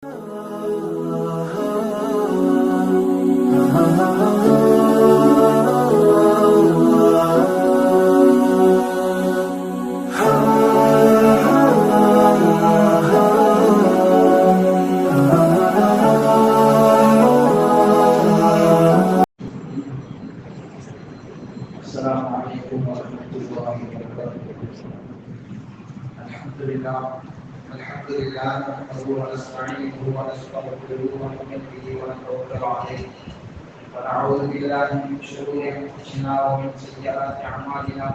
السلام عليكم ورحمة الله وبركاته. الحمد لله نحمده ونستعينه ونستغفره ونؤمن به ونتوكل عليه ونعوذ بالله من شرور أنفسنا ومن سيئات أعمالنا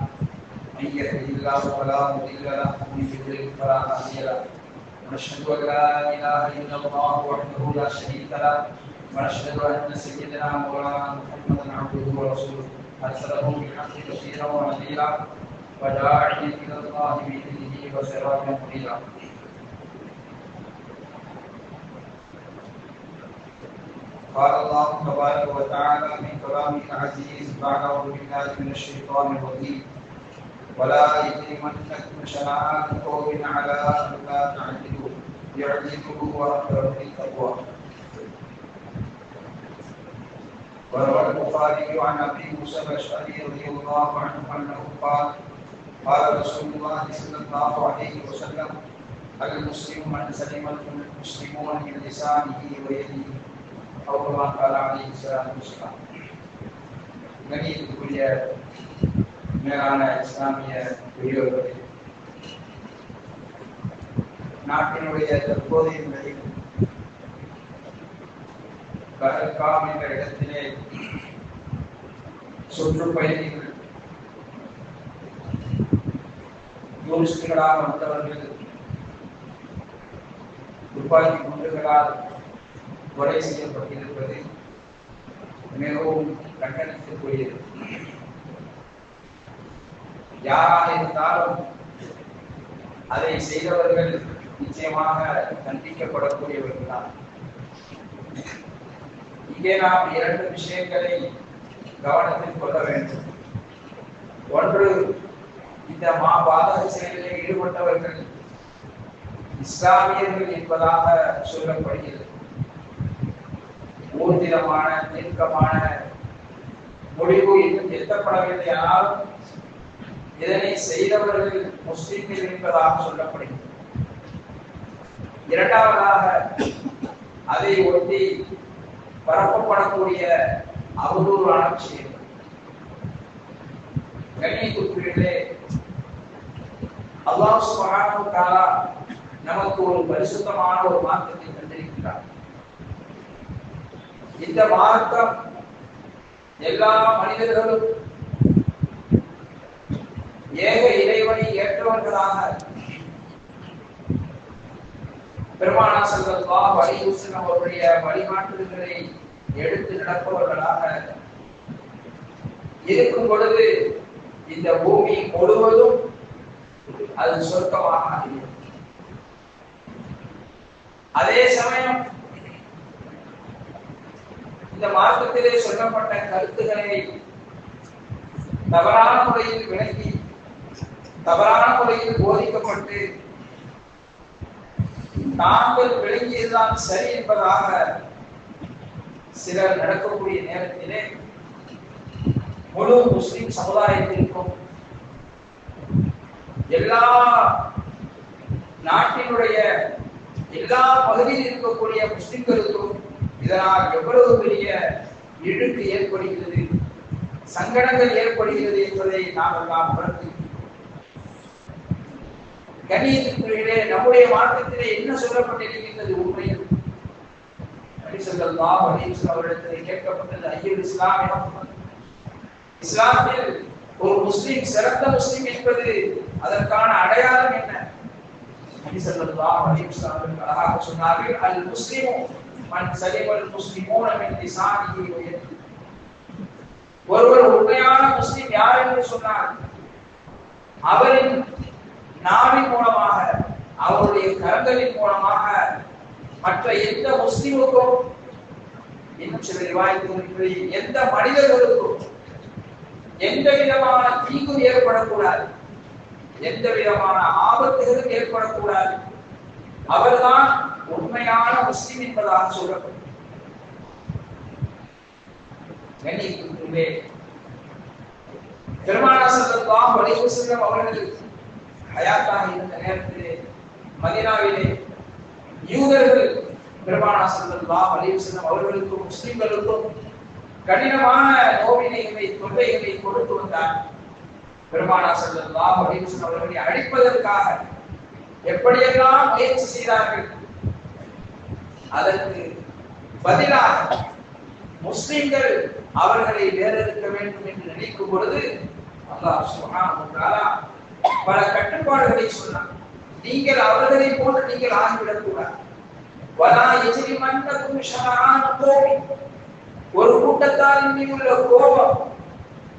من يهده الله فلا مضل له ومن يضلل فلا هادي له ونشهد أن لا إله إلا الله وحده لا شريك له ونشهد أن سيدنا مولانا محمدا عبده ورسوله أرسله بالحق بشيرا ونذيرا وداعيا إلى الله بإذنه وسراجا منيرا. قال الله تبارك وتعالى من كلامه العزيز بعد أعوذ بالله من الشيطان الرجيم ولا يجرمنكم شنآن قوم على ألا تعدلوا اعدلوا هو أقرب للتقوى. وروى البخاري عن ابي موسى الاشعري رضي الله عنه انه قال قال رسول الله صلى الله عليه وسلم المسلم من سلم المسلمون من لسانه ويده او كما قال عليه الصلاه والسلام. கணியத்துக்குரிய மேலான இஸ்லாமிய பெரியோர்களே, நாட்டினுடைய தற்போதைய நிலையில் பஹல்காம் என்ற இடத்திலே சுற்றுப்பயணிகள் டூரிஸ்டுகளாக வந்தவர்கள் துப்பாக்கி குண்டுகளால் கொலை செய்யப்பட்டிருப்பது மிகவும் கண்டனத்திற்குரியது. யாராக இருந்தாலும் அதை செய்தவர்கள் நிச்சயமாக தண்டிக்கப்படக்கூடியவர்கள் தான். இங்கே நாம் இரண்டு விஷயங்களை கவனத்தில் கொள்ள வேண்டும். ஒன்று, இந்த மாபாதக செயலில் ஈடுபட்டவர்கள் இஸ்லாமியர்கள் என்பதாக சொல்லப்படுகிறது. ஊர்ஜிதமான தீர்க்கமான முடிவு இன்னும் எட்டப்படவில்லை, ஆனால் இதனை செய்தவர்கள் முஸ்லிம்கள் என்பதாக சொல்லப்படுகிறது. இரண்டாவதாக, அதை ஒட்டி பரப்பப்படக்கூடிய அவதூறான விஷயங்கள். கண்ணியத்துக்குரியவர்களே, அல்லாஹ் சுப்ஹானஹு வ தஆலா நமக்கு ஒரு பரிசுத்தமான ஒரு மார்க்கத்தை தந்திருக்கிறார். இந்த மார்க்கம் எல்லா மனிதர்களும் ஏக இறைவனை ஏற்றவர்களாக பெருமானார் ஸல்லல்லாஹு அலைஹி வஸல்லம் அவருடைய வழிகாட்டுதல்களை எடுத்து நடப்பவர்களாக இருக்கும் பொழுது இந்த பூமி முழுவதும் அது சொர்க்கமாக ஆகிறது. அதே சமயம் இந்த மார்க்கத்திலே சொல்லப்பட்ட கருத்துக்களை தவறான முறையில் விளக்கி தவறான முறையில் போதிக்கப்பட்டு தாங்கள் விளங்கியதுதான் சரி என்பதாக சிலர் நடக்கக்கூடிய நேரத்திலே முழு முஸ்லிம் சமுதாயத்திற்கும் எல்லா நாட்டினுடைய எல்லா பகுதியில் இருக்கக்கூடிய முஸ்லிம்களுக்கும் இதனால் எவ்வளவு பெரிய இழுக்கு ஏற்படுகிறது, சங்கடங்கள் ஏற்படுகிறது என்பதை நாம் எல்லாம் உணர்ந்து கண்ணியத்திற்குள்ளே நம்முடைய மார்க்கத்திலே என்ன சொல்லப்பட்டிருக்கின்றது உண்மையில் நபி ஸல்லல்லாஹு அலைஹி வஸல்லம் அவர்களிடத்திலே கேட்கப்பட்டது, ஐயுல் இஸ்லாம் எனும் இஸ்லாமில் ஒரு முஸ்லிம் சிறந்த முஸ்லிம் என்பது அதற்கான அடையாளம் என்ன? நபி ஸல்லல்லாஹு அலைஹி வஸல்லம் அவர்கள் அழகாக சொன்னார்கள், அல் முஸ்லிமு மன் சலிமல் முஸ்லிமூன மின் லிசானிஹி வ யதிஹி. ஒருவர் உண்மையான முஸ்லிம் யார் என்று சொன்னார், அவரின் நாவின் மூலமாக அவருடைய கரங்களின் மூலமாக மற்ற எந்த முஸ்லிமுக்கும், இன்னும் சில ரிவாயத்துகளில் எந்த மனிதர்களுக்கும் எந்த விதமான தீங்கும் ஏற்படக்கூடாது, எந்த விதமான ஆபத்துகளும் ஏற்படக்கூடாது. அவர்தான் உண்மையான முஸ்லிம் என்பதாக சொல்லப்படும். பெருமானார் ஸல்லல்லாஹு அலைஹி வஸல்லம் அவர்கள் ஹயாத்தாக இருந்த நேரத்திலே மதீனாவிலே யூதர்கள் பெருமானார் ஸல்லல்லாஹு அலைஹி வஸல்லம் அவர்களுக்கும் முஸ்லிம்களுக்கும் கடினமான நோவினைகளை தொல்லைகளை கொடுத்து வந்தார். பெருமானார் ஸல்லல்லாஹு அலைஹி வஸல்லம் அவர்களை அழிப்பதற்காக எப்படியெல்லாம் முயற்சி செய்தார்கள். அதற்கு பதிலாக முஸ்லிம்கள் அவர்களை வேறறுக்க வேண்டும் என்று நினைக்கும் பொழுது அல்லாஹ் சுப்ஹானஹு வ தஆலா பல கட்டுப்பாடுகளை சொன்னார். நீங்கள் அவர்களை போன்று நீங்கள் ஆகிவிடக் கூடாது. வலா யஜ்ரிமன்னகும் ஷனஆன் கௌமி, ஒரு கூட்டத்தாரின் மீது உள்ள கோபம்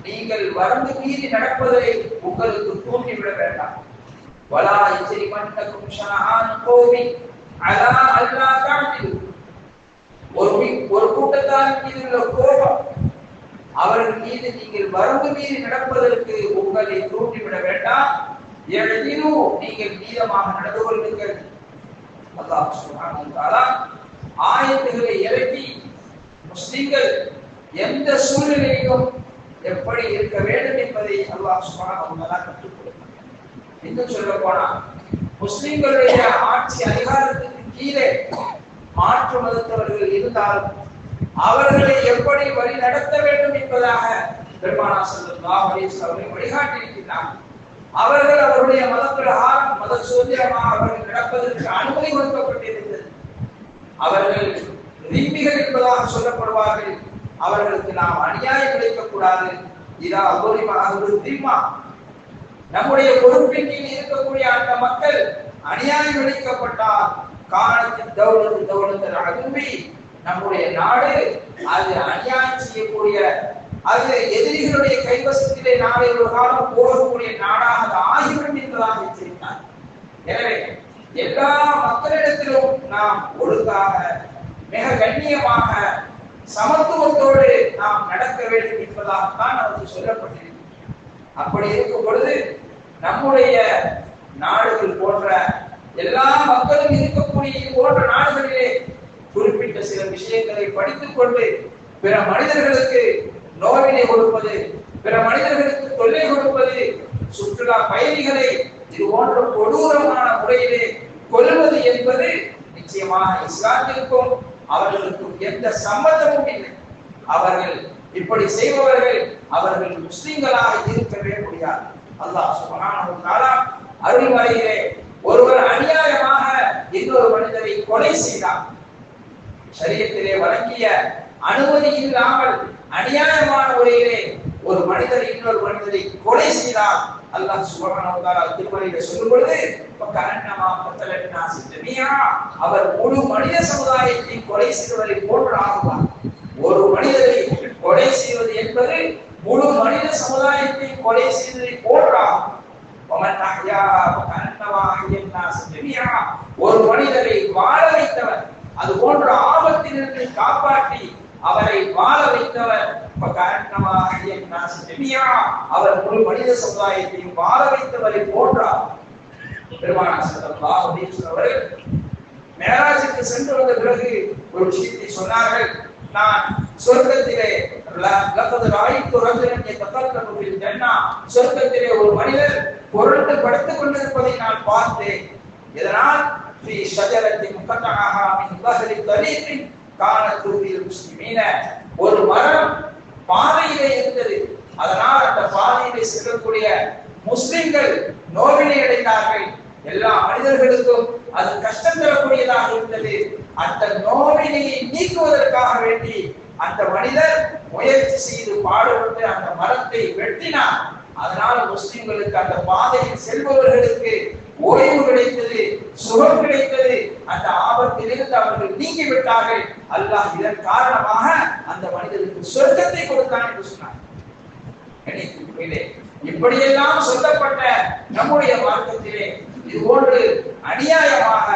நீங்கள் வரம்பு மீறி நடப்பதை உங்களுக்கு தூண்டிவிட வேண்டாம். வலா யஜ்ரிமன்னகும் ஷனஆன் கௌமி அலா அல்லா தஅதிலு, ஒரு கூட்டத்தாரின் மீது உள்ள கோபம் அவர்கள் மீது நீங்கள் வரம்பு மீறி நடப்பதற்கு உங்களை தூண்டிவிட வேண்டாம். எழுதினு, நீங்கள் நீதமாக நடந்து கொள்ளுங்கள். அல்லாஹ் சுப்ஹானஹு வ தஆலா ஆயத்துகளை இறக்கி முஸ்லிம்கள் எந்த சூழ்நிலையிலும் எப்படி இருக்க வேண்டும் என்பதை அல்லாஹ் சுப்ஹானஹு வ தஆலா கற்றுக் கொடுத்தார். இன்னும் சொல்ல போனா முஸ்லிம்களுடைய ஆட்சி அதிகாரத்துக்கு கீழே மாற்று மதத்தவர்கள் இருந்தாலும் அவர்களை எப்படி வழி நடத்த வேண்டும் என்பதாக பெருமானார் ஸல்லல்லாஹு அலைஹி வஸல்லம் வழிகாட்டியிருக்கிறார். அவர்கள் அவருடைய மதப்பிரகாரம் மத சுதந்திரமாக அவர்கள் நடப்பதற்கு அனுமதி கொடுக்கப்பட்டிருந்தது. அவர்கள் ரிம்பிகள் என்பதாக சொல்லப்படுவார்கள். அவர்களுக்கு நாம் அநியாயம் இழைக்கக்கூடாது. இதா அபூரிமாக தீமா, நம்முடைய பொறுப்பின் கீழ் இருக்கக்கூடிய அந்த மக்கள் அநியாயம் இழைக்கப்பட்டால் காலத்தின் தௌலத்து அகும்பி, நம்முடைய நாடு அது அநியாயம் செய்யக்கூடிய, அது எதிரிகளுடைய கைவசத்திலே நாளை ஒரு காலம் போகக்கூடிய நாடாக அது ஆகிவிடும் என்பதாக எச்சரித்தார். எனவே எல்லா மக்களிடத்திலும் நாம் ஒழுங்காக மிக கண்ணியமாக சமத்துவத்தோடு நாம் நடக்க வேண்டும் என்பதாகத்தான் நமக்கு சொல்லப்பட்டிருக்கிறது. அப்படி இருக்கும் பொழுது நம்முடைய நாடுகள் போன்ற எல்லா மக்களும் இருக்கக்கூடிய போன்ற நாடுகளிலே குறிப்பிட்ட சில விஷயங்களை படித்துக் கொண்டு பிற மனிதர்களுக்கு நோவினை கொடுப்பது, பிற மனிதர்களுக்கு தொல்லை கொடுப்பது, சுற்றுலா பயணிகளை இது போன்ற கொடூரமான முறையிலே கொல்வது என்பது நிச்சயமாக இஸ்லாத்திற்கும் அவர்களுக்கும் எந்த சம்பந்தமும் இல்லை. அவர்கள் இப்படி செய்பவர்கள் அவர்கள் முஸ்லிம்களாக இருக்கவே முடியாது. அல்லாஹ் சுப்ஹானஹு வ தஆலா அருள்மறையிலே ஒருவர் அநியாயமாக இன்னொரு மனிதரை கொலை செய்தார். ஷரியத்திலே வழங்கிய அனுமதி இல்லாமல் அநியாயமான முறையிலே ஒரு மனிதர் இன்னொரு மனிதரை கொலை செய்தார். அல்லாஹ் சுப்ஹானஹு வ தஆலா திருமறையிலே சொல்லும் பொழுது கன்னமா கத்தலனா சித்தமியா, அவர் முழு மனித சமுதாயத்தை கொலை செய்வதை போன்று ஆகுவார். ஒரு மனிதரை கொலை செய்வது என்பது முழு மனித சமுதாயத்தை கொலை செய்வதை போன்று ஆகும். ஒரு மனிதரை வாழ வைத்தவர், அது போன்ற ஆபத்திலிருந்து காப்பாற்றி அவரை வாழ வைத்தவர், அவர் முழு மனித சமுதாயத்தையும் வாழ வைத்தவரை போன்றார். பெருமானார் ஸல்லல்லாஹு அலைஹி வஸல்லம் அவர்கள் மேராஜுக்கு சென்று வந்த பிறகு ஒரு விஷயத்தை சொன்னார்கள். நான் சொர்க்கத்திலே சொர்க்கத்திலே ஒரு மனிதர் பொருட்டு படுத்துக் கொண்டிருப்பதை நான் பார்த்தேன். இதனால் ஒரு மரம் பாதையிலே இருந்தது. அதனால் அந்த பாதையிலே செல்லக்கூடிய முஸ்லிம்கள் நோவினை அடைந்தார்கள். எல்லா மனிதர்களுக்கும் அது கஷ்டம் தரக்கூடியதாக இருந்தது. அந்த நோவினையை நீக்குவதற்காக வேண்டி அந்த மனிதர் முயற்சி செய்து பாடுபட்டு அந்த மரத்தை வெட்டினார். அதனால் முஸ்லிம்களுக்கு அந்த பாதையில் செல்பவர்களுக்கு ஓய்வு கிடைத்தது, சுகம் கிடைத்தது. அந்த ஆபத்திலிருந்து அவர்கள் நீங்கிவிட்டார்கள். அல்லாஹ் இதன் காரணமாக அந்த மனிதருக்கு சொர்க்கத்தை கொடுத்தான் என்று சொன்னார். இப்படியெல்லாம் சொல்லப்பட்ட நம்முடைய மார்க்கத்திலே இது போன்று அநியாயமாக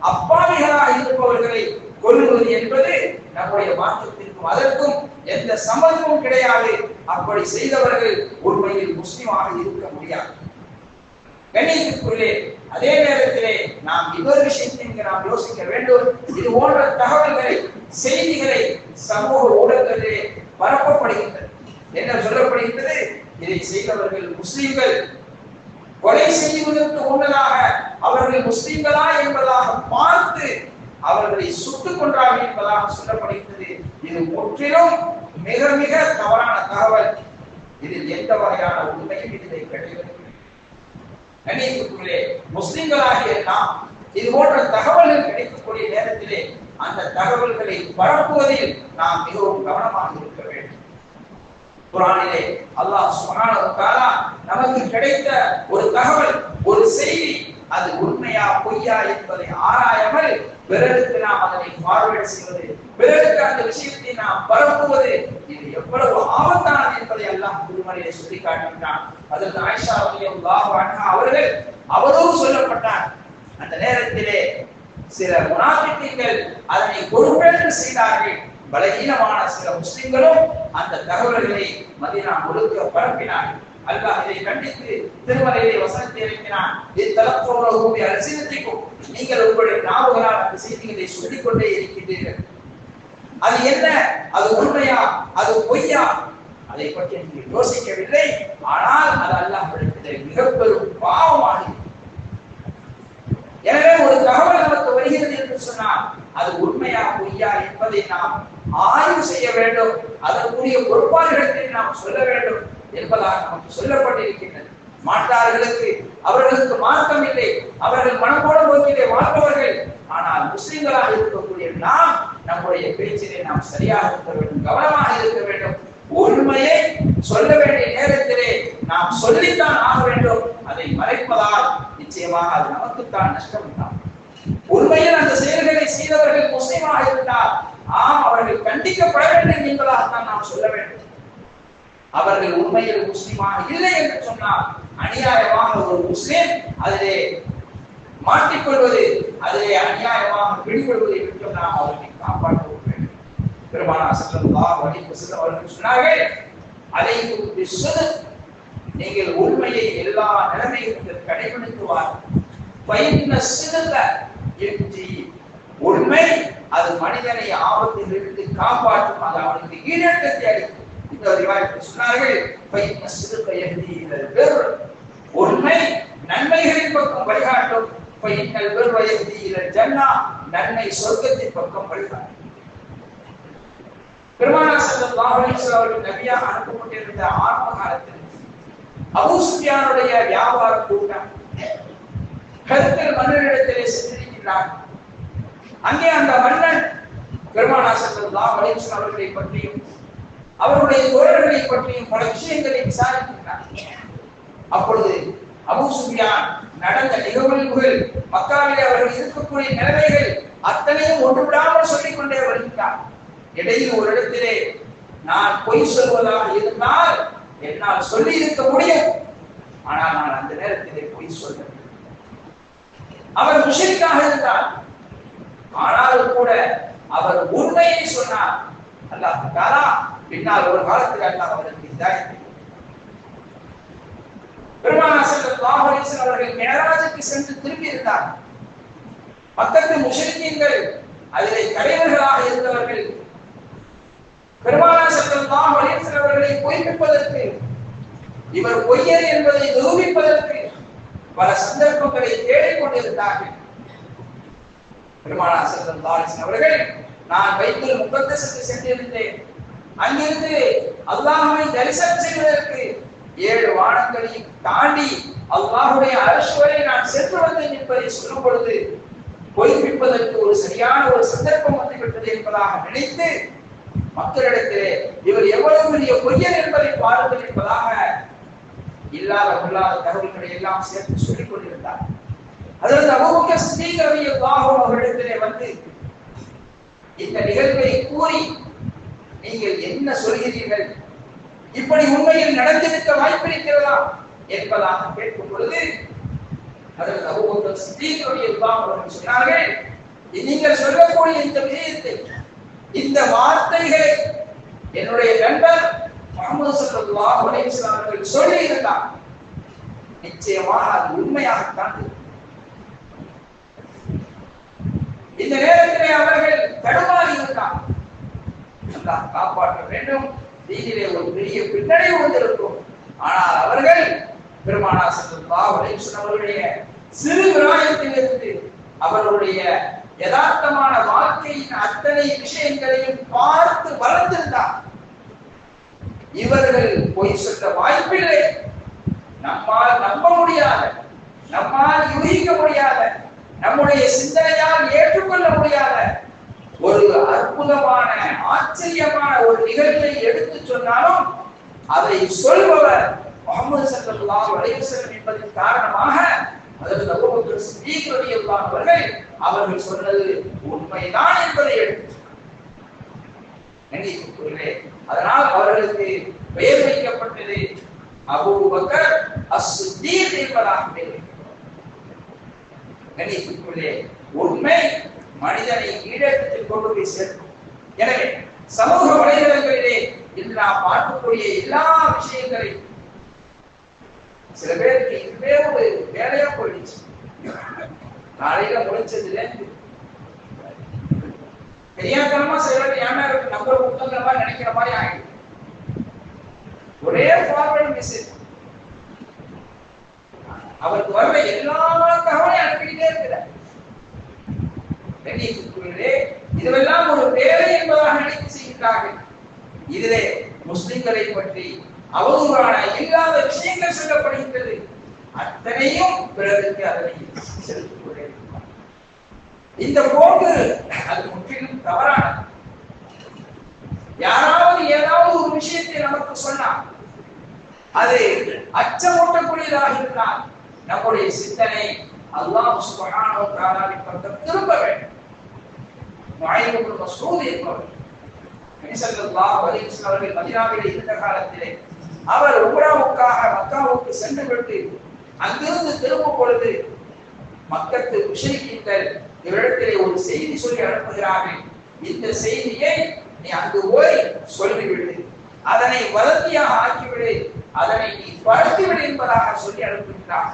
அப்பாவிகளாக இருப்பவர்களை கொல்லுவது என்பது நம்முடைய மார்க்கத்திற்கும் அதற்கும் எந்த சம்பந்தமும் கிடையாது. அப்படி செய்தவர்கள் உண்மையில் முஸ்லிமாக இருக்க முடியாது. கண்ணியத்திற்குள்ளே அதே நேரத்திலே நாம் இன்னொரு விஷயத்தை நாம் யோசிக்க வேண்டும். இது போன்ற தகவல்களை, செய்திகளை சமூக ஊடகங்களிலே பரப்பப்படுகின்றது. என்ன சொல்லப்படுகின்றது? இதை செய்தவர்கள் முஸ்லிம்கள், கொலை செய்வதற்கு முன்னதாக அவர்கள் முஸ்லிம்களா என்பதாக பார்த்து அவர்களை சுட்டுக் கொன்றார்கள் என்பதாக சொல்லப்படுகிறது. இது முற்றிலும் மிக மிக தவறான தகவல். இதில் எந்த வகையான உண்மையும் இதை கிடையாது. கண்ணியத்திற்குள்ளே முஸ்லிம்களாகிய நாம் இது போன்ற தகவல்கள் கிடைக்கக்கூடிய நேரத்திலே அந்த தகவல்களை பரப்புவதில் நாம் மிகவும் கவனமாக இருக்க வேண்டும். குர்ஆனிலே அல்லாஹ் சுப்ஹானஹு வ தஆலா நமக்கு கிடைத்த ஒரு தகவல், ஒரு செய்தி, அது உண்மையா பொய்யா என்பதை ஆராயாமல் பிறருக்கு நாம் அதனை ஃபார்வர்ட் செய்வது, பிறருக்கு அந்த விஷயத்தை நாம் பரப்புவது, இது எவ்வளவு ஆபத்தானது என்பதை அல்லாஹ் திருமறையிலே சொல்லி காட்டுகிறான். அதற்கு ஆயிஷா ரலியல்லாஹு அன்ஹா அவர்கள் அவதூறு சொல்லப்பட்டார். அந்த நேரத்திலே சில முனாஃபிக்குகள் அதனை பொறுப்பேற்று செய்தார்கள். பலகீனமான சில முஸ்லிம்களும் அந்த தகவல்களை மதீனா முழுக்க பரப்பினார்கள். அல்லாஹ் இதை கண்டித்து திருமறையிலே வசனத்தை இறக்கினான். நீங்கள் உங்களுடைய நாவுகளால் அந்த செய்திகளை சொல்லிக் கொண்டே இருக்கின்றீர்கள். அது என்ன? அது உண்மையா? அது பொய்யா? அதை பற்றி நீங்கள் யோசிக்கவில்லை. ஆனால் அது அல்லாஹ்விடத்திலே மிக பெரும் பாவமாகும். எனவே ஒரு தகவல் நமக்கு வருகிறது என்று சொன்னால் அது உண்மையா பொய்யா என்பதை நாம் ஆய்வு செய்ய வேண்டும். அதற்குரிய பொறுப்பாளர்களை நாம் சொல்ல வேண்டும் என்பதாக நமக்கு சொல்லப்பட்டிருக்கின்றது. மாற்றார்களுக்கு அவர்களுக்கு மார்க்கம் இல்லை, அவர்கள் மனப்போட போக்கிலே வாழ்பவர்கள். ஆனால் முஸ்லிம்களாக இருக்கக்கூடிய நாம் நம்முடைய பேச்சிலே நாம் சரியாக இருக்க வேண்டும், கவனமாக இருக்க வேண்டும். உண்மையை சொல்ல வேண்டிய நேரத்திலே நாம் சொல்லித்தான் ஆக வேண்டும். அதை மறைப்பதால் நிச்சயமாக அது நமக்குத்தான் நஷ்டம் தான். உண்மையில் அந்த செயல்களை செய்தவர்கள் முஸ்லிமாக இருந்தால் அவர்கள் கண்டிக்கப்பட வேண்டும் என்பதாகத்தான் நாம் சொல்ல வேண்டும். அவர்கள் உண்மையில் முஸ்லிமாக இல்லை என்று சொன்னால் அநியாயமாக ஒரு முஸ்லிம் அதிலே மாட்டிக்கொள்வது, அதிலே அநியாயமாக பிடிபடுவதை விட்டு நாம் அவர்களை காப்பாற்ற வேண்டும். பெருமானார் ஸல்லல்லாஹு அலைஹி வஸல்லம் அவர்கள் சொன்னார்கள், அலைக்கும் பிஸ்ஸித்க், நீங்கள் உண்மையை எல்லா நிலைமைகளிலும் கடைபிடித்து வாருங்கள். ஃபைன்ன ஸித்க யக்தி, உண்மை அது மனிதனை ஆபத்திலிருந்து காப்பாற்றும், அது அவனுக்கு ஈடேற்றத்தை அளிக்கும். இந்த ரிவாயத்தில் சொன்னார்கள், ஃபைன்ன ஸித்க யக்தி இலல் பிர், உண்மை நன்மைகளின் பக்கம் வழிகாட்டும். ஃபைன்னல் பிர்ர யக்தி இலல் ஜன்னா, நன்மை சொர்க்கத்தின் பக்கம் வழிகாட்டும். பெருமானார் ஸல்லல்லாஹு அலைஹி வஸல்லம் அவர்கள் நபியாக அனுப்பப்பட்டிருந்த ஆரம்ப காலத்தில் அபூ சுஃபியானுடைய வியாபார கூட்டம் ஹர்கல் மன்னரிடத்திலே சென்றிருக்கிறார். அங்கே அந்த மன்னன் பெருமானார் ஸல்லல்லாஹு அலைஹி வஸல்லம் அவர்களை பற்றியும் அவருடைய தோழர்களை பற்றியும் பல விஷயங்களை விசாரிக்கிறார். அப்பொழுது அபூ சுஃபியான் நடந்த நிகழ்வுகள், மக்காவிலே அவர்கள் இருக்கக்கூடிய நிலைமைகள் அத்தனையும் ஒன்றுவிடாமல் சொல்லிக் கொண்டே வருகிறார். இடையில் ஒரு இடத்திலே நான் பொய் சொல்வதாக இருந்தால் என்னால் சொல்லி இருக்க முடியும், ஆனால் நான் அந்த நேரத்திலே பொய் சொல்ல. அவர் முஷ்ரிக்காக இருந்தார், ஆனாலும் கூட அவர் உண்மையை சொன்னார். அல்லாஹ் தஆலா பின்னால் ஒரு காலத்தில் அல்லாஹ் அவருக்கு ஹிதாயத். பெருமானார் ஸல்லல்லாஹு அலைஹி வஸல்லம் அவர்கள் மிஅராஜுக்கு சென்று திரும்பி இருந்தார். மக்கத்து முஷ்ரிக்கீன்கள் அதிலே தலைவர்களாக இருந்தவர்கள் பெருமானார் ஸல்லல்லாஹு அலைஹி வஸல்லம் அவர்களை பொய்ப்பிப்பதற்கு, இவர் பொய்யர் என்பதை நிரூபிப்பதற்கு பல சந்தர்ப்பங்களை தேடிக் கொண்டிருந்தார்கள். பெருமானார் ஸல்லல்லாஹு அலைஹி வஸல்லம் அவர்கள், நான் பைத்துல் முகத்தஸுக்கு சென்றிருந்தேன், அங்கிருந்து அல்லாஹ்வை தரிசனம் செய்வதற்கு 7 வானங்களையும் தாண்டி அல்லாஹ்வுடைய அர்ஷ் வரை நான் சென்று வந்தேன் என்பதை சொல்லும் பொழுது பொய்ப்பிப்பதற்கு ஒரு சரியான ஒரு சந்தர்ப்பம் வந்துவிட்டது என்பதாக நினைத்து மக்களிடத்திலே இவர் எவ்வளவு பெரிய பொய்யர் என்பதை பாருங்கள் என்பதாக இல்லாத பொல்லாத தகவல்களை எல்லாம் சேர்த்து சொல்லிக் கொண்டிருந்தார். அதற்கு அபூபக்கர் சித்தீக் ரலியல்லாஹு அன்ஹு அவர்களிடத்திலே வந்து இந்த நிகழ்வை கூறி, நீங்கள் என்ன சொல்கிறீர்கள், இப்படி உண்மையில் நடந்திருக்க வாய்ப்பிருக்கிறதா என்பதாக கேட்கும் பொழுது அதற்கு அபூபக்கர் சித்தீக் ரலியல்லாஹு அன்ஹு அவர்கள் சொன்னார்கள், நீங்கள் சொல்லக்கூடிய இந்த விஷயத்தை, இந்த வார்த்தைகளை என்னுடைய நண்பர் முஹம்மது ஸல்லல்லாஹு அலைஹி வஸல்லம் அவர்கள் சொல்லி இருந்தார். நிச்சயமாக அது உண்மையாகத்தான் இருக்கும். இந்த நேரத்திலே அவர்கள் தடுமாறி இருந்தார். அல்லாஹ் காப்பாற்ற வேண்டும். தீனிலே ஒரு பெரிய பின்னடைவு வந்திருக்கும். ஆனால் அவர்கள் பெருமானார் ஸல்லல்லாஹு அலைஹி வஸல்லம் அவர்களுடைய சிறு விராயத்திலிருந்து அவர்களுடைய யதார்த்தமான வாழ்க்கையின் அத்தனை விஷயங்களையும் பார்த்து வளர்ந்திருந்தார். இவர்கள் போய் சொல்ல வாய்ப்பில்லை. நம்மால் நம்ப முடியாத, நம்மால் யூகிக்க முடியாத, நம்முடைய சிந்தனையால் ஏற்றுக்கொள்ள முடியாத ஒரு அற்புதமான ஆச்சரியமான ஒரு நிகழ்வை எடுத்து சொன்னாலும் அதை சொல்பவர் முஹம்மது ஸல்லல்லாஹு அலைஹி வஸல்லம் என்பதன் காரணமாக அதற்கு அபூபக்கர் சித்தீக் ரலியல்லாஹு அவர்கள் அவர்கள் சொன்னது உண்மைதான் என்பதை எடுத்து அதனால் அவர்களுக்கு பெயர் வைக்கப்பட்டது அபூபக்கர் அஸ்-சித்தீக் என்பதாக பெயர். உண்மை மனிதனை ஈடேற்றத்தில் கொண்டு போய் சேர்க்கும். எனவே சமூக வலைதளங்களிலே இன்று நாம் பார்க்கக்கூடிய எல்லா விஷயங்களையும் சில பேருக்கு இதுவே ஒரு வேலையா போயிடுச்சு. காலையில முடிச்சதுல தெரியாதனமா செய்யறது ஏன்னா நம்பர் கொடுத்தங்கிற மாதிரி நினைக்கிற மாதிரி ஆயிடுது. ஒரே ஃபார்வர்ட் மெசேஜ் அவருக்கு வர்ற எல்லா தகவலையும் அனுப்பிக்கிட்டே இருக்கிறார். இதுவெல்லாம் ஒரு வேலை என்பதாக நினைத்து செய்கிறார்கள். இதிலே முஸ்லிம்களை பற்றி அவதூறான இல்லாத விஷயங்கள் சொல்லப்படுகின்றது. அத்தனையும் பிறருக்கு அதனை செலுத்திக் கொண்டே இருக்கிறார். இந்த போக்கு அது முற்றிலும் தவறானது. யாராவது ஏதாவது ஒரு விஷயத்தை நமக்கு சொன்னால் அது அச்சமூட்டக்கூடியதாக இருந்தால் நம்முடைய சிந்தனை அல்லாஹ் சுப்ஹானஹு வ தஆலாவின் பக்கம் திரும்ப வேண்டும். முஅய்யித் இப்னு மஸ்ஊத் என்பவர் நபி ஸல்லல்லாஹு அலைஹி வஸல்லம் அவர்கள் மதீனாவில் இருந்த காலத்திலே அவர் உம்ராவுக்காக மக்காவுக்கு சென்று விட்டு அங்கிருந்து திரும்பும் பொழுது மக்களுக்கு முஷ்ரிக்கீன்கள் இவரிடத்திலே ஒரு செய்தி சொல்லி அனுப்புகிறார்கள். இந்த செய்தியை நீ அங்கு போய் சொல்லிவிடு, அதனை வதந்தியாக ஆக்கிவிடு, அதனை நீ பரப்பிவிடு என்பதாக சொல்லி அனுப்புகிறார்.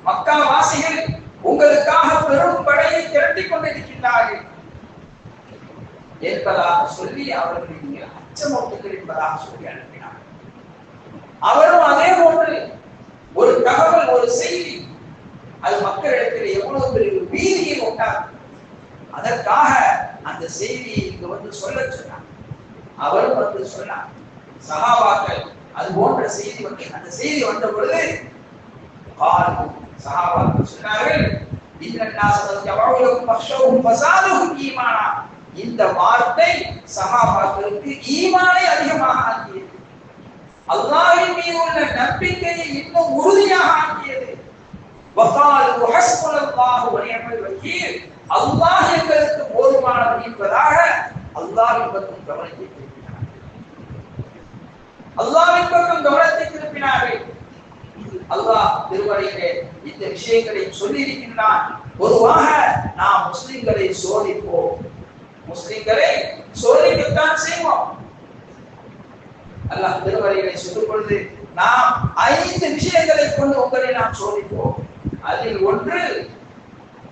மக்கா வாசிகள் உங்களுக்காக பெரும் படையை திரட்டிக் கொண்டிருக்கின்றார்கள் என்பதாக சொல்லி அவர்களை நீங்கள் அச்சமூட்டுங்கள் என்பதாக சொல்லி அனுப்பினார். அவரும் அதே போன்று ஒரு தகவல், ஒரு செய்தி அது மக்களிடத்தில் எவ்வளவு பெரிய பீதியை உண்டார். அதற்காக அந்த செய்தியை இங்கு வந்து சொல்ல சொன்னார். அவரும் வந்து சொன்னார். சஹாபாக்கள் அது போன்ற செய்தி வந்து அந்த செய்தி வந்த பொழுது சஹாபாக்கள் சொன்னார்கள், இந்த வார்த்தை சஹாபாக்களுக்கு ஈமானை அதிகமாக ஆக்கியது, அல்லாஹ்வின் மீது உள்ள நம்பிக்கையை இன்னும் உறுதியாக ஆக்கியது. அல்லாஹ் எங்களுக்கு போதுமானவர் என்பதாக அல்லாஹ்வின் பக்கம் கவனத்தை திருப்பினார். அல்லாஹ்வின் பக்கம் கவனத்தை திருப்பினார்கள். அல்லாஹ் திருமறையிலே இந்த விஷயங்களை சொல்லி இருக்கின்றான். பொதுவாக நாம் முஸ்லிம்களை சோதிப்போம், முஸ்லிம்களை சோதிக்கத்தான் செய்வோம். அல்லாஹ் திருமறையிலே சொல்லும் பொழுது நாம் 5 விஷயங்களை கொண்டு உங்களை நாம் சோதிப்போம். அதில் ஒன்று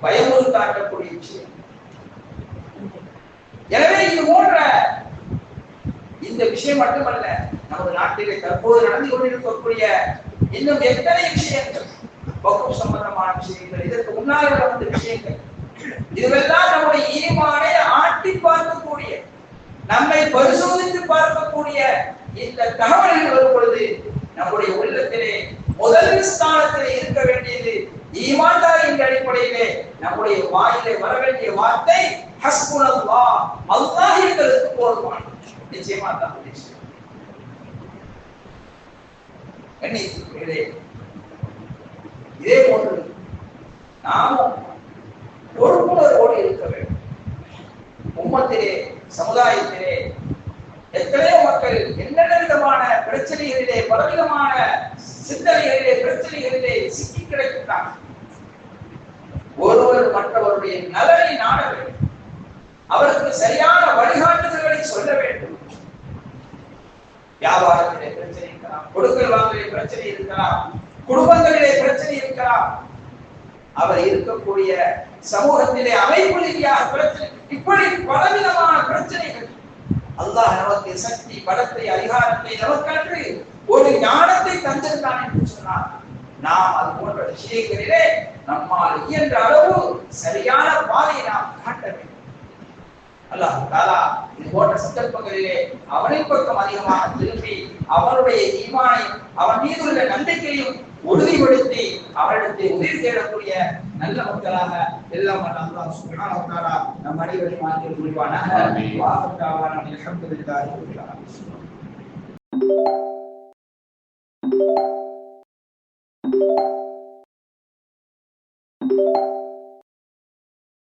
பயமுறுத்தாட்டக்கூடிய விஷயம். எனவே இது போன்ற இந்த விஷயம் மட்டுமல்ல, நமது நாட்டிலே தற்போது நடந்து கொண்டிருக்கக்கூடிய இன்னும் எத்தனை விஷயங்கள், வக்ஃப் சம்பந்தமான விஷயங்கள், இதற்கு முன்னால் நடந்த விஷயங்கள், இதுவெல்லாம் நம்முடைய ஈமானை ஆட்டி பார்க்கக்கூடிய, நம்மை பரிசோதித்து பார்க்கக்கூடிய இந்த தகவல்கள் வரும் பொழுது நம்முடைய உள்ளத்திலே முதல் ஸ்தானத்திலே இருக்க வேண்டியது ஈமான்தாரின் அடிப்படையிலே நம்முடைய வாயிலே வர வேண்டிய வார்த்தை ஹஸ்புனல்லாஹ், அல்லாஹ் எங்களுக்கு போதுமானவர். நிச்சயமா தான் இதே போன்று நாமும் பொறுப்புணர்வோடு இருக்க வேண்டும். உம்மத்திலே, சமுதாயத்திலே எத்தனையோ மக்கள் என்னென்ன விதமான பிரச்சனைகளிலே, பலவிதமான சிந்தனைகளிலே, பிரச்சனைகளிலே சிக்கி கிடைக்கின்றார்கள். ஒருவர் மற்றவருடைய நலனை நாட வேண்டும், அவருக்கு சரியான வழிகாட்டுதல்களை சொல்ல வேண்டும். வியாபாரத்திலே பிரச்சனை இருக்கலாம், கொடுக்கல் வாங்கலிலே பிரச்சனை இருக்கலாம், குடும்பங்களிலே பிரச்சனை இருக்கலாம், அவர் இருக்கக்கூடிய சமூகத்திலே அமைப்பு ரீதியாக பிரச்சனை, இப்படி பலவிதமான பிரச்சனைகள். அல்லாஹ் நமக்கு சக்தி, பலத்தை, அதிகாரத்தை நமக்கு ஒரு ஞானத்தை தந்திருக்கான் என்று சொன்னார். நாம் அது போன்ற விஷயங்களிலே நம்மால் இயன்ற அளவு சரியான பாதையை நாம் காட்ட வேண்டும். அல்லாஹ் தஆலா இது போன்ற சந்தர்ப்பங்களிலே அவனின் பக்கம் அதிகமாக திரும்பி அவனுடைய ஈமானையும் அவன் மீது உள்ள நம்பிக்கையும் உறுதிப்படுத்தி அவரிடத்தை உதவி தேடக்கூடிய நல்ல மக்களாக எல்லாம் அல்லாஹ் சுப்ஹானஹு வ தஆலா நம் அனைவரையும் ஆக்கி புரிவானாக. வாஹ் தஆலா அல்ஹம்துலில்லாஹி ரப்பில் ஆலமீன்.